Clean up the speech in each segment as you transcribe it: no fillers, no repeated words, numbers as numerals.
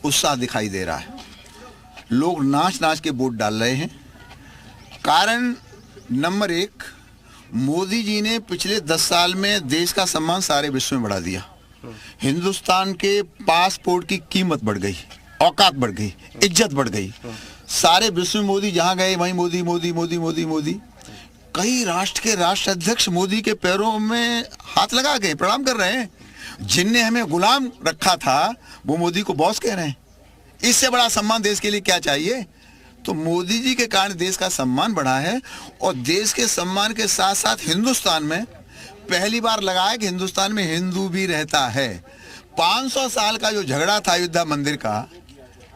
उत्साह दिखाई दे रहा है। लोग नाच नाच के वोट डाल रहे हैं। कारण नंबर 1, मोदी जी ने पिछले 10 साल में देश का सम्मान सारे विश्व में बढ़ा दिया। हिंदुस्तान के पासपोर्ट की कीमत बढ़ गई, औकात बढ़ गई, इज्जत बढ़ गई। सारे विश्व में मोदी जहां गए वहीं मोदी मोदी मोदी मोदी मोदी। कई राष्ट्र के राष्ट्राध्यक्ष मोदी के पैरों में हाथ लगा के प्रणाम कर रहे हैं। जिनने हमें गुलाम रखा था वो मोदी को बॉस कह रहे हैं। इससे बड़ा सम्मान देश के लिए क्या चाहिए? तो मोदी जी के कारण देश का सम्मान बढ़ा है। और देश के सम्मान के साथ साथ हिंदुस्तान में पहली बार लगा है कि हिंदुस्तान में हिंदू भी रहता है। 500 साल का जो झगड़ा था अयोध्या मंदिर का,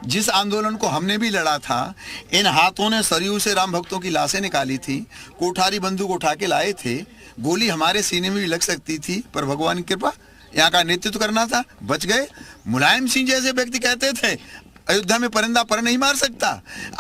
जिस आंदोलन को हमने भी लड़ा था, इन हाथों ने सरयू से राम भक्तों की लाशें निकाली थी, कोठारी बंदूक उठा के लाए थे, गोली हमारे सीने में भी लग सकती थी, पर भगवान की कृपा, यहाँ का नेतृत्व करना था, बच गए। मुलायम सिंह जैसे व्यक्ति कहते थे अयोध्या में परिंदा पर नहीं मार सकता।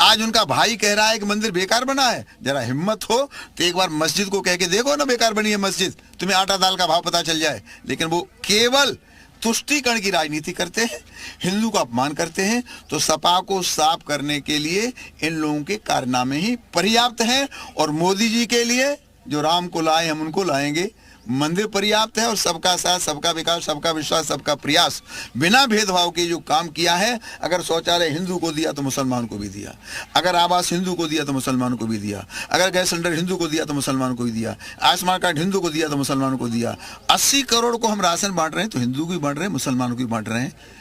आज उनका भाई कह रहा है कि मंदिर बेकार बना है। जरा हिम्मत हो तो एक बार मस्जिद को कह के देखो ना, बेकार बनी है मस्जिद, तुम्हें आटा दाल का भाव पता चल जाए। लेकिन वो केवल तुष्टीकरण की राजनीति करते हैं, हिंदू का अपमान करते हैं। तो सपा को साफ करने के लिए इन लोगों के कारनामे ही पर्याप्त हैं। और मोदी जी के लिए जो राम को लाए हम उनको लाएंगे, मंदिर पर्याप्त है। और सबका साथ, सबका विकास, सबका विश्वास, सबका प्रयास, बिना भेदभाव के जो काम किया है। अगर शौचालय हिंदू को दिया तो मुसलमान को भी दिया, अगर आवास हिंदू को दिया तो मुसलमान को भी दिया, अगर गैस सिलेंडर हिंदू को दिया तो मुसलमान को भी दिया, आयुष्मान कार्ड हिंदू को दिया तो मुसलमान को दिया। 80 करोड़ को हम राशन बांट रहे हैं तो हिंदू को भी बांट रहे हैं, मुसलमानों को भी बांट रहे हैं।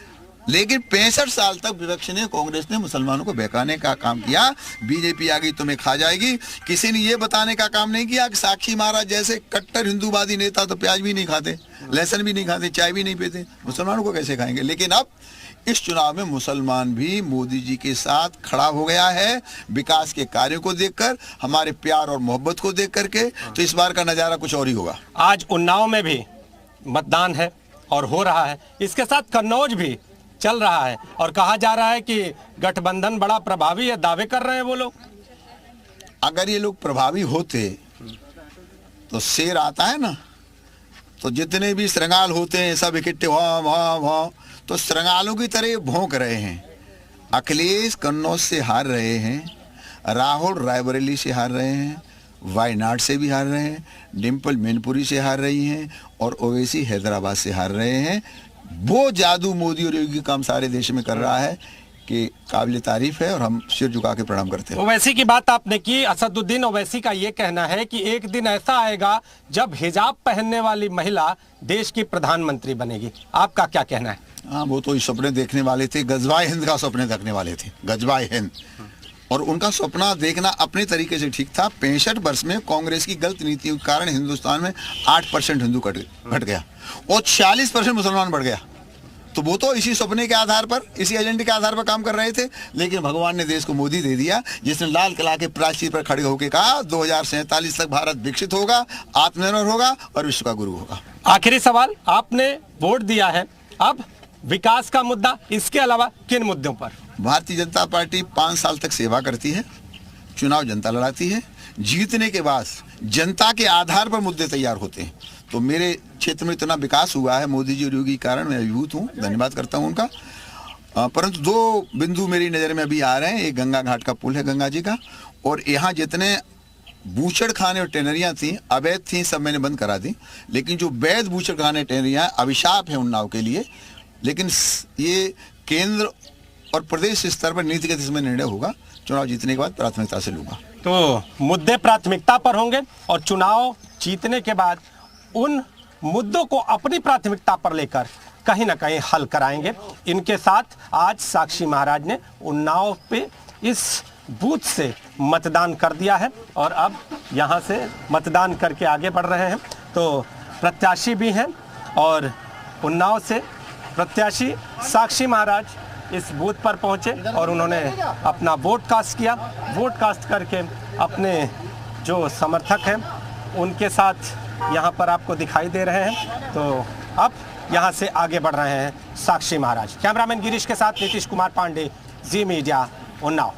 लेकिन 65 साल तक विपक्ष ने, कांग्रेस ने मुसलमानों को बहकाने का काम किया। बीजेपी आ गई तुम्हें खा जाएगी। किसी ने ये बताने का काम नहीं किया कि साक्षी महाराज जैसे कट्टर हिंदूवादी नेता तो प्याज भी नहीं खाते, लहसुन भी नहीं खाते, चाय भी नहीं पीते, मुसलमानों को कैसे खाएंगे? लेकिन अब इस चुनाव में मुसलमान भी मोदी जी के साथ खड़ा हो गया है, विकास के कार्यों को देखकर, हमारे प्यार और मोहब्बत को देख करके। तो इस बार का नजारा कुछ और ही होगा। आज उन्नाव में भी मतदान है और हो रहा है, इसके साथ कन्नौज भी चल रहा है और कहा जा रहा है कि गठबंधन बड़ा प्रभावी है, दावे कर रहे हैं वो लोग। अगर ये लोग प्रभावी होते तो शेर आता है ना, तो जितने भी श्रृंगाल होते हैं सब इकट्ठे वाह वाह वाह, तो श्रृंगालों की तरह भौंक रहे हैं। अखिलेश कन्नौज से हार रहे हैं, राहुल रायबरेली से हार रहे हैं, वायनाड से भी हार रहे हैं, डिम्पल मैनपुरी से हार रही हैं और ओवैसी हैदराबाद से हार रहे हैं। वो जादू मोदी और योगी काम सारे देश में कर रहा है कि काबिल तारीफ है और हम सिर झुका के प्रणाम करते हैं। ओवैसी की बात आपने की। असदुद्दीन ओवैसी का ये कहना है कि एक दिन ऐसा आएगा जब हिजाब पहनने वाली महिला देश की प्रधानमंत्री बनेगी। आपका क्या कहना है? हाँ, वो तो सपने देखने वाले थे, गजवाए हिंद का सपने देखने वाले थे, गजवाए हिंद। और उनका सपना देखना अपने तरीके से ठीक था। 65 वर्ष में कांग्रेस की गलत नीतियों के कारण हिंदुस्तान में 8% हिंदू घट गया और 46% मुसलमान बढ़ गया। तो वो तो इसी सपने के आधार पर, इसी एजेंडे के आधार पर काम कर रहे थे। लेकिन भगवान ने देश को मोदी दे दिया, जिसने लाल किला के प्राचीर पर खड़े होकर कहा 2047 तक भारत विकसित होगा, आत्मनिर्भर होगा और विश्व का गुरु होगा। आखिरी सवाल, आपने वोट दिया है, अब विकास का मुद्दा, इसके अलावा किन मुद्दों पर? भारतीय जनता पार्टी 5 साल तक सेवा करती है, चुनाव जनता लड़ाती है, जीतने के बाद जनता के आधार पर मुद्दे तैयार होते हैं। तो मेरे क्षेत्र में इतना विकास हुआ है मोदी जी और योगी के कारण, मैं अभिभूत हूँ, धन्यवाद करता हूँ उनका। परंतु 2 बिंदु मेरी नज़र में अभी आ रहे हैं। एक गंगा घाट का पुल है गंगा जी का, और यहाँ जितने बूचड़ खाने और टेनरियाँ थी, अवैध थी, सब मैंने बंद करा दी। लेकिन जो वैध बूचड़ खाने टेनरियाँ अभिशाप है उन्नाव के लिए। लेकिन ये केंद्र और प्रदेश स्तर पर नीतिगत इसमें निर्णय होगा। चुनाव जीतने के बाद प्राथमिकता से लूंगा। तो मुद्दे प्राथमिकता पर होंगे और चुनाव जीतने के बाद उन मुद्दों को अपनी प्राथमिकता पर लेकर कहीं ना कहीं हल कराएंगे। इनके साथ आज साक्षी महाराज ने उन्नाव पे इस बूथ से मतदान कर दिया है और अब यहाँ से मतदान करके आगे बढ़ रहे हैं। तो प्रत्याशी भी हैं और उन्नाव से प्रत्याशी साक्षी महाराज इस बूथ पर पहुंचे और उन्होंने अपना वोट कास्ट किया। वोट कास्ट करके अपने जो समर्थक हैं उनके साथ यहाँ पर आपको दिखाई दे रहे हैं। तो अब यहाँ से आगे बढ़ रहे हैं साक्षी महाराज। कैमरामैन गिरीश के साथ नीतीश कुमार पांडे, जी मीडिया, उन्नाव।